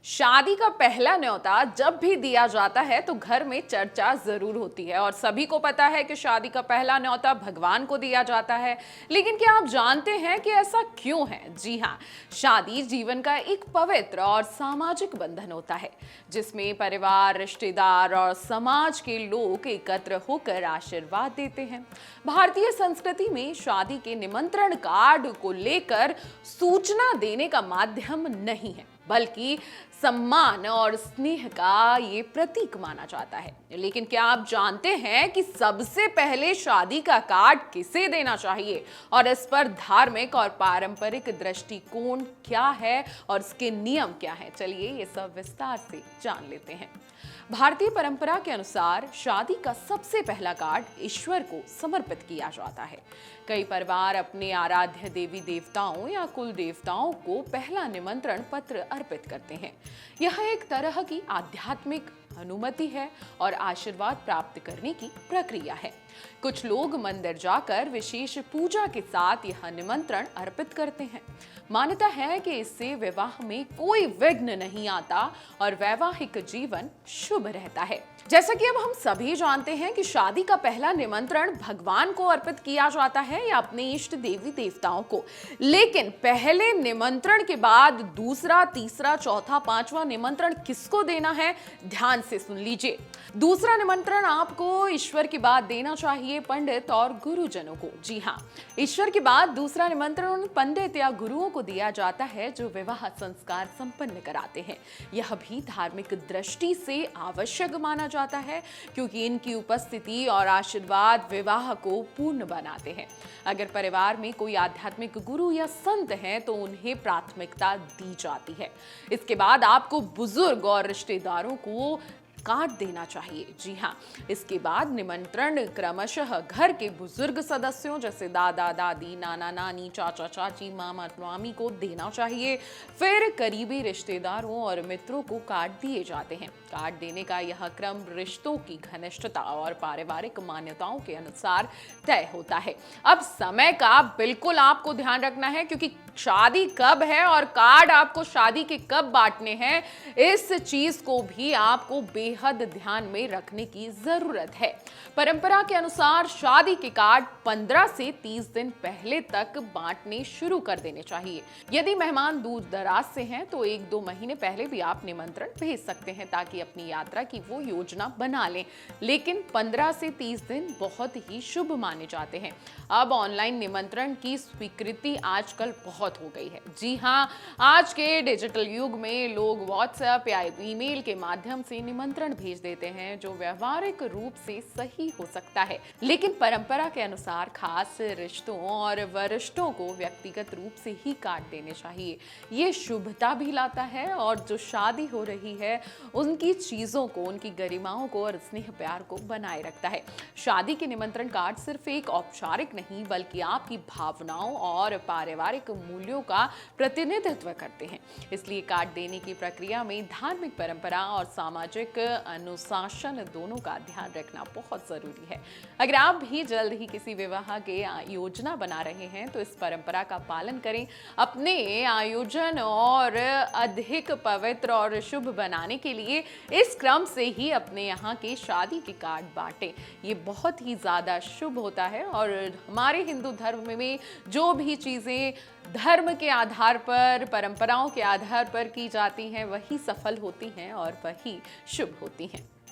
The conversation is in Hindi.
शादी का पहला न्योता जब भी दिया जाता है तो घर में चर्चा जरूर होती है और सभी को पता है कि शादी का पहला न्योता भगवान को दिया जाता है। लेकिन क्या आप जानते हैं कि ऐसा क्यों है? जी हाँ, शादी जीवन का एक पवित्र और सामाजिक बंधन होता है जिसमें परिवार, रिश्तेदार और समाज के लोग एकत्र होकर आशीर्वाद देते हैं। भारतीय संस्कृति में शादी के निमंत्रण कार्ड को लेकर सूचना देने का माध्यम नहीं है, बल्कि सम्मान और स्नेह का ये प्रतीक माना जाता है। लेकिन क्या आप जानते हैं कि सबसे पहले शादी का कार्ड किसे देना चाहिए और इस पर धार्मिक और पारंपरिक दृष्टिकोण क्या है और इसके नियम क्या हैं? चलिए ये सब विस्तार से जान लेते हैं। भारतीय परंपरा के अनुसार शादी का सबसे पहला कार्ड ईश्वर को समर्पित किया जाता है। कई परिवार अपने आराध्य देवी देवताओं या कुल देवताओं को पहला निमंत्रण पत्र अर्पित करते हैं। यह एक तरह की आध्यात्मिक अनुमति है और आशीर्वाद प्राप्त करने की प्रक्रिया है। कुछ लोग मंदिर जाकर विशेष पूजा के साथ यह निमंत्रण अर्पित करते हैं। मान्यता है कि इससे विवाह में कोई विघ्न नहीं आता और वैवाहिक जीवन शुभ रहता है। जैसा कि अब हम सभी जानते हैं कि शादी का पहला निमंत्रण भगवान को अर्पित किया जाता है या अपने इष्ट देवी देवताओं को। लेकिन पहले निमंत्रण के बाद दूसरा, तीसरा, चौथा, पांचवा निमंत्रण किसको देना है? ध्यान से सुन लीजिए। दूसरा निमंत्रण आपको ईश्वर के बाद देना चाहिए पंडित और गुरुजनों को। जी हाँ, ईश्वर के बाद दूसरा निमंत्रण उन पंडित या गुरुओं को दिया जाता है जो विवाह संस्कार संपन्न कराते हैं। यह भी धार्मिक दृष्टि से आवश्यक माना जाता है क्योंकि इनकी उपस्थिति और आशीर्वाद विवाह को पूर्ण बनाते हैं। अगर परिवार में कोई आध्यात्मिक गुरु या संत हैं तो उन्हें प्राथमिकता दी जाती है। इसके बाद आपको बुजुर्ग और रिश्तेदारों को कार्ड देना चाहिए। जी हाँ, इसके बाद निमंत्रण क्रमशः घर के बुजुर्ग सदस्यों जैसे दादा दादी, नाना नानी, चाचा चाची, मामा मामी को देना चाहिए। फिर करीबी रिश्तेदारों और मित्रों को कार्ड दिए जाते हैं। कार्ड देने का यह क्रम रिश्तों की घनिष्ठता और पारिवारिक मान्यताओं के अनुसार तय होता है। अब समय का बिल्कुल आपको ध्यान रखना है क्योंकि शादी कब है और कार्ड आपको शादी के कब बांटने हैं, इस चीज को भी आपको बेहद ध्यान में रखने की जरूरत है। परंपरा के अनुसार शादी के कार्ड 15 से 30 दिन पहले तक बांटने शुरू कर देने चाहिए। यदि मेहमान दूर दराज से हैं तो 1-2 महीने पहले भी आप निमंत्रण भेज सकते हैं ताकि अपनी यात्रा की वो योजना बना लें। लेकिन 15 से 30 दिन बहुत ही शुभ माने जाते हैं। अब ऑनलाइन निमंत्रण की स्वीकृति आजकल बहुत हो गई है। जी हाँ, आज के डिजिटल युग में लोग व्हाट्सएप या ईमेल के माध्यम से निमंत्रण भेज देते हैं जो व्यवहारिक रूप से सही हो सकता है, लेकिन परंपरा के अनुसार खास रिश्तों और वरिष्ठों को व्यक्तिगत रूप से ही कार्ड देने चाहिए। ये शुभता भी लाता है और जो शादी हो रही है उनकी चीजों को, उनकी गरिमाओं को और स्नेह प्यार को बनाए रखता है। शादी के निमंत्रण कार्ड सिर्फ एक औपचारिक नहीं बल्कि आपकी भावनाओं और पारिवारिक मूल्यों का प्रतिनिधित्व करते हैं। इसलिए कार्ड देने की प्रक्रिया में धार्मिक परंपरा और सामाजिक अनुशासन दोनों का ध्यान रखना बहुत जरूरी है। अगर आप भी जल्द ही किसी विवाह के योजना बना रहे हैं तो इस परंपरा का पालन करें। अपने आयोजन और अधिक पवित्र और शुभ बनाने के लिए इस क्रम से ही अपने यहाँ के शादी के कार्ड बांटें। ये बहुत ही ज्यादा शुभ होता है और हमारे हिंदू धर्म में जो भी चीजें धर्म के आधार पर, परंपराओं के आधार पर की जाती हैं वही सफल होती हैं और वही शुभ होती हैं।